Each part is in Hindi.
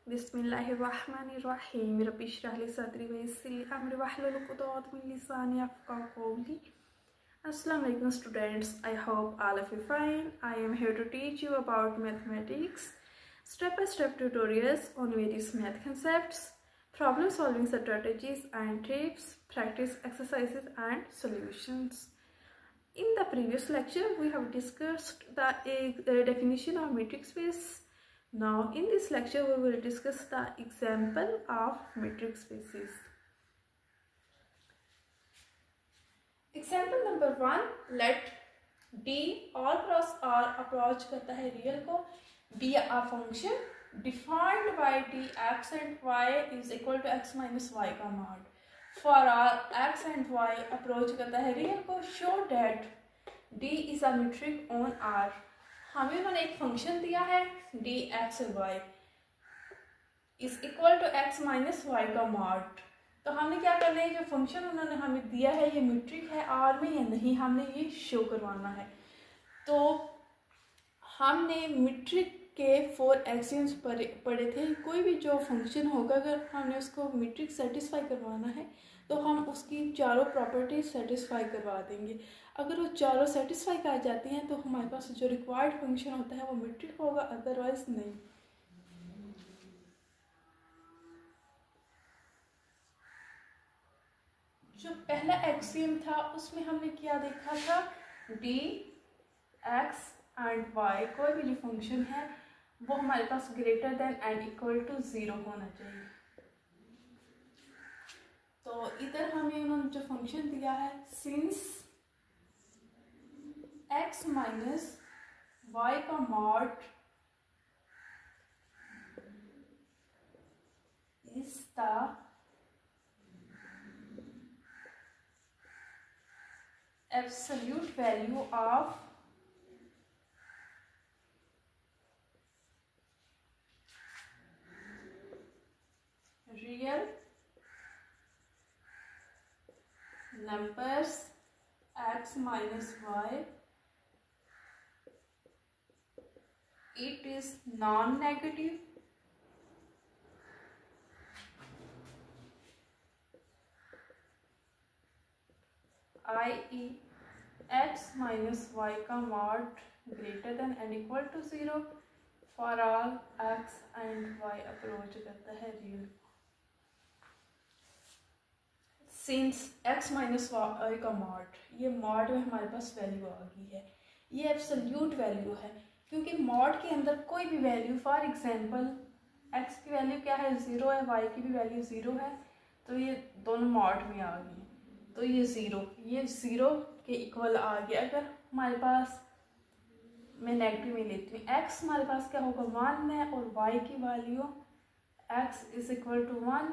बिस्मिल्लाहिर्रहमानिर्रहीम रब्बि इश्रह ली सदरी वयस्सिर ली अमरी वहलुल उक़दतम मिन लिसानी यफ़क़हू क़ौली। Assalamu alaikum students, I hope all of you fine. I am here to teach you about mathematics, step-by-step tutorials on various math concepts, problem solving strategies and tips, practice exercises and solutions. In the previous lecture we have discussed the definition of metric space. Now in this lecture we will discuss the example of metric spaces. Example number 1, let D all cross R approach करता है रियल को be a function defined by dx and y is equal to x minus y का mod. For all x and y approach करता है रियल को show that D is a metric on R. हमें उन्होंने एक फंक्शन दिया है dx और y is equal to x minus y का mod. तो हमने क्या करना है, जो फंक्शन उन्होंने हमें दिया है ये मीट्रिक है आर में या नहीं, हमने ये शो करवाना है। तो हमने मीट्रिक के 4 एक्सियम्स पढ़े थे। कोई भी जो फंक्शन होगा अगर हमने उसको मीट्रिक सेटिस्फाई करवाना है तो हम उसकी चारों प्रॉपर्टीज सेटिस्फाई करवा देंगे। अगर वो चारों सेटिस्फाई कर जाती हैं तो हमारे पास जो रिक्वायर्ड फंक्शन होता है वो मीट्रिक होगा, अदरवाइज नहीं। जो पहला एक्सियम था उसमें हमने क्या देखा था, डी एक्स एंड वाई कोई भी जो फंक्शन है वो हमारे पास greater than and equal to 0 होना चाहिए। तो इधर हमें उन्होंने जो फंक्शन दिया है सिंस एक्स माइनस वाई का mod is the absolute value of real numbers x minus y. It is non-negative i.e. x minus y का mod greater than and equal to 0 for all x and y approach करता है real। Since x minus y का mod, ये mod में हमारे पास वैल्यू आ गई है, ये एब्सोल्यूट वैल्यू है क्योंकि mod के अंदर कोई भी वैल्यू, फॉर एग्जांपल x की वैल्यू क्या है 0 है, y की भी वैल्यू 0 है, तो ये दोनों mod में आ गई। तो ये 0 के इक्वल आ गया। अगर हमारे पास, मैं नेगेटिव में लेती हूँ, x हमारे पास क्या होगा 1 है और y की वैल्यू x is equal to 1,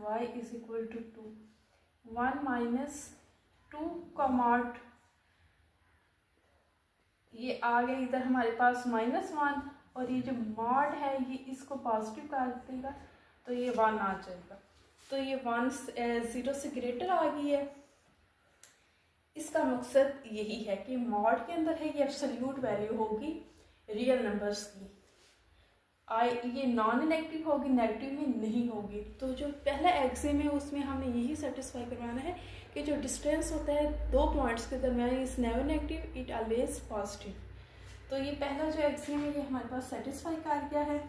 y is equal to 2, 1 minus 2 का मॉड ये आ गया इधर हमारे पास -1 और ये जो मॉड है ये इसको पॉजिटिव कर देगा तो ये 1 आ जाएगा। तो ये 1 0 से ग्रेटर आ गई है। इसका मकसद यही है कि मॉड के अंदर है ये एब्सोल्यूट वैल्यू होगी रियल नंबर्स की, ये नॉन नेगेटिव होगी, नेगेटिव में नहीं होगी। तो जो पहला एक्सियम है उसमें हमें यही सेटिस्फाई करवाना है कि जो डिस्टेंस होता है दो पॉइंट्स के दरमियान is never negative, it always positive. तो ये पहला जो एक्सियम है ये हमारे पास सेटिस्फाई कर गया है।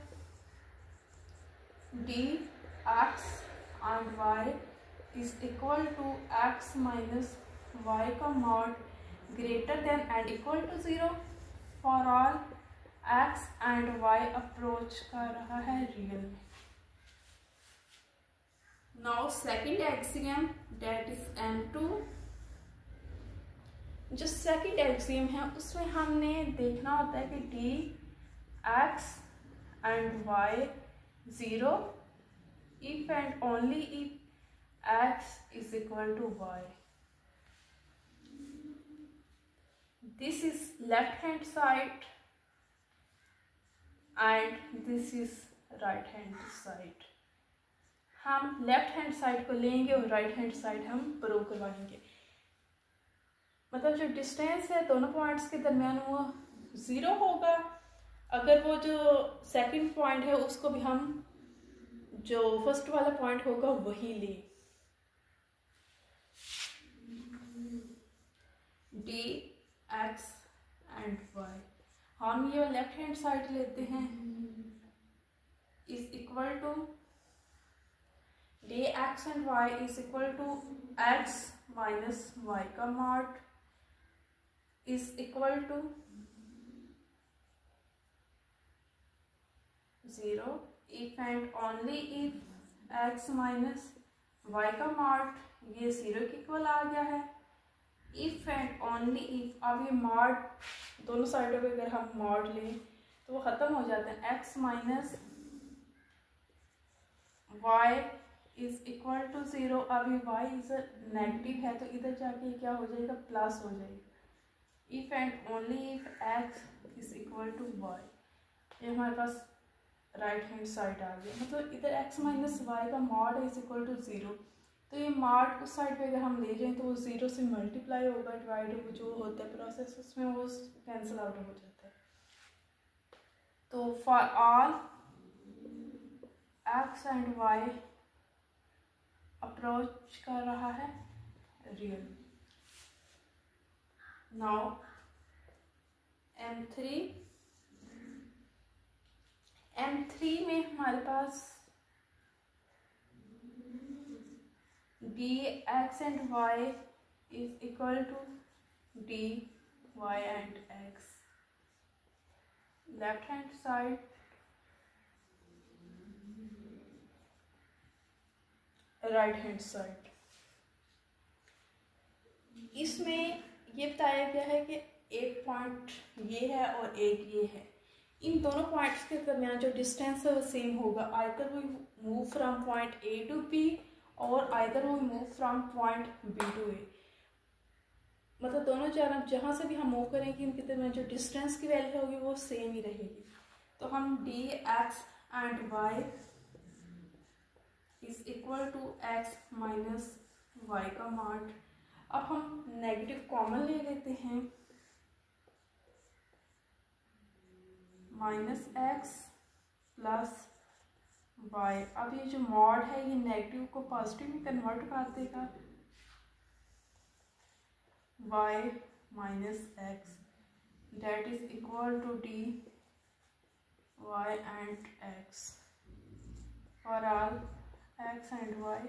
D x and Y is equal to X minus y का mod greater than and equal to 0 for all x and y approach कर रहा है real. Now second axiom that is M2। जो सेकंड एक्सियम है उसमें हमने देखना होता है कि D x and y 0 if and only if x is equal to y। This is left hand side and this is right hand side. हम लेफ्ट हैंड साइड को लेंगे और राइट हैंड साइड हम प्रूव करवाएंगे। मतलब जो डिस्टेंस है दोनों पॉइंट्स के दरमियान वो 0 होगा। अगर वो जो सेकंड पॉइंट है उसको भी हम जो फर्स्ट वाला पॉइंट होगा वही ले। डी एक्स एंड वाई, हम ये लेफ्ट हैंड साइड लेते हैं, is equal to D x and Y is equal to X minus Y का mod is equal to 0 if and only if x minus Y का मॉड ये 0 के इक्वल आ गया है। इफ एंड ओनली इफ, अब ये मॉड दोनों साइडों पे अगर हम मॉड लें तो वो खत्म हो जाते हैं। x minus Y is equal to 0, अभी y इज नेगेटिव है तो इधर जाके क्या हो जाएगा, प्लस हो जाएगा। If and only if x is equal to Y, ये हमारे पास राइट हैंड साइड आ गया। मतलब इधर x माइनस वाई का मॉड इज इक्वल टू 0, तो ये मॉड उस साइड पे अगर हम ले जाएं तो वो 0 से मल्टीप्लाई होगा, डिवाइड जो होता है प्रोसेस उसमें वो कैंसिल आउट हो जाता है। तो for all x and y approach कर रहा है रियल। नाउ M3 में हमारे पास d x and Y is equal to D Y and x, left hand side right hand side. इसमें ये बताया गया है कि एक पॉइंट ये है और एक ये है, इन दोनों पॉइंट्स के दरमियान जो डिस्टेंस है वो सेम होगा। Either we move from point A to B और either we move from point B to A, मतलब दोनों जानब जहाँ से भी हम मूव करेंगे इनके दरमियान जो डिस्टेंस की वैल्यू होगी वो सेम ही रहेगी। तो हम D x and Y is equal to X minus Y का मॉड, अब हम नेगेटिव कॉमन ले लेते हैं, माइनस एक्स प्लस वाई। अब ये जो मॉड है ये नेगेटिव को पॉजिटिव में कन्वर्ट कर देगा, Y minus X that is equal to D Y and X for all X and Y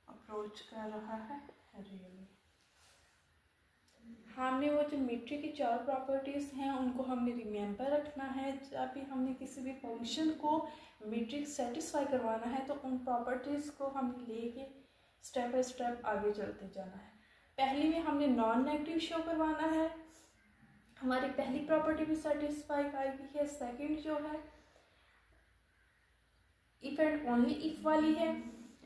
approach कर रहा है रियली। हमने वो जो मीट्रिक की 4 प्रॉपर्टीज़ हैं उनको हमने रिमेंबर रखना है। जब भी हमने किसी भी फंक्शन को मीट्रिक सेटिस्फाई करवाना है तो उन प्रॉपर्टीज़ को हमने लेके स्टेप बाय स्टेप आगे चलते जाना है। पहली में हमने नॉन नेगेटिव शो करवाना है, हमारी पहली प्रॉपर्टी भी सेटिस्फाई आएगी है। सेकंड जो है इफ एंड ओनली इफ वाली है,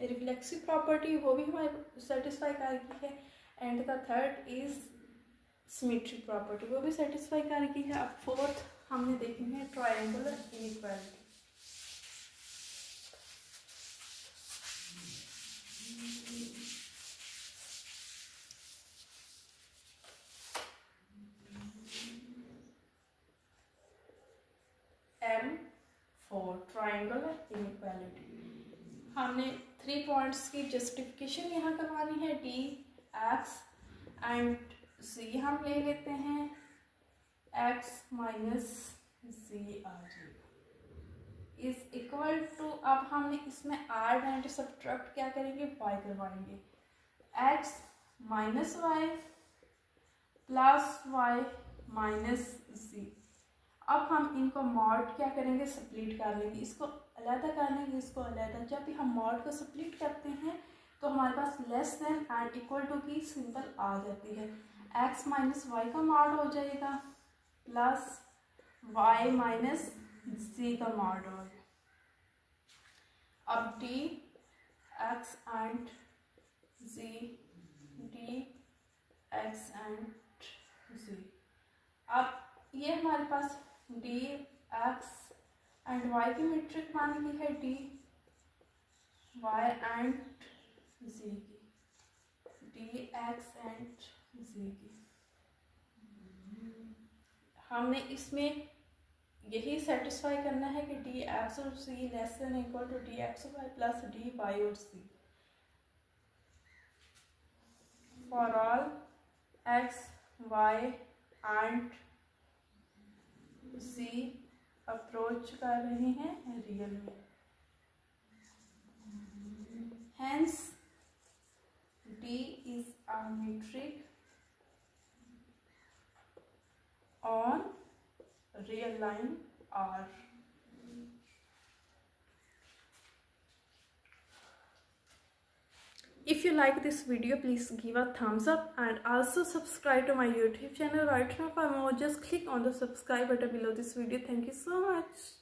रिफ्लेक्सिव प्रॉपर्टी वो भी हमारी सेटिस्फाई आएगी है। And the third is symmetric property, वो भी सेटिस्फाई करेगी है। अब फोर्थ हमने देखनी है triangular inequality. M4 triangular inequality, हमने 3 पॉइंट्स की जस्टिफिकेशन यहाँ करवानी है, डी एक्स एंड सी हम ले लेते हैं, x माइनस जी आ जाएगा इज इक्वल टू, अब हमने इसमें ऐड एंड सब्ट्रैक्ट क्या करेंगे, y करवाएंगे, x minus y plus y minus z. अब हम इनको मॉड क्या करेंगे, स्प्लिट कर लेंगे, इसको अलहदा कर लेंगे, इसको अलहदा। जब भी हम मॉड को स्प्लिट करते हैं तो हमारे पास less than and equal to की सिंबल आ जाती है। x माइनस वाई का मॉड हो जाएगा प्लस y माइनस जी का मॉड हो जाएगा। अब d x and z, d x and z, अब ये हमारे पास डी एक्स एंड वाई की मीट्रिक मान ली है, डी वाई एंड जी की, डी एक्स एंड जी की। हमने इसमें यही सेटिस्फाई करना है कि डी एक्स और c less than equal to D x y plus d y और c for all x y and c approach कर रहे हैं रियल में। Hence, D is a metric on real line R. If you like this video, please give a thumbs up and also subscribe to my YouTube channel right now. For more, just click on the subscribe button below this video. Thank you so much.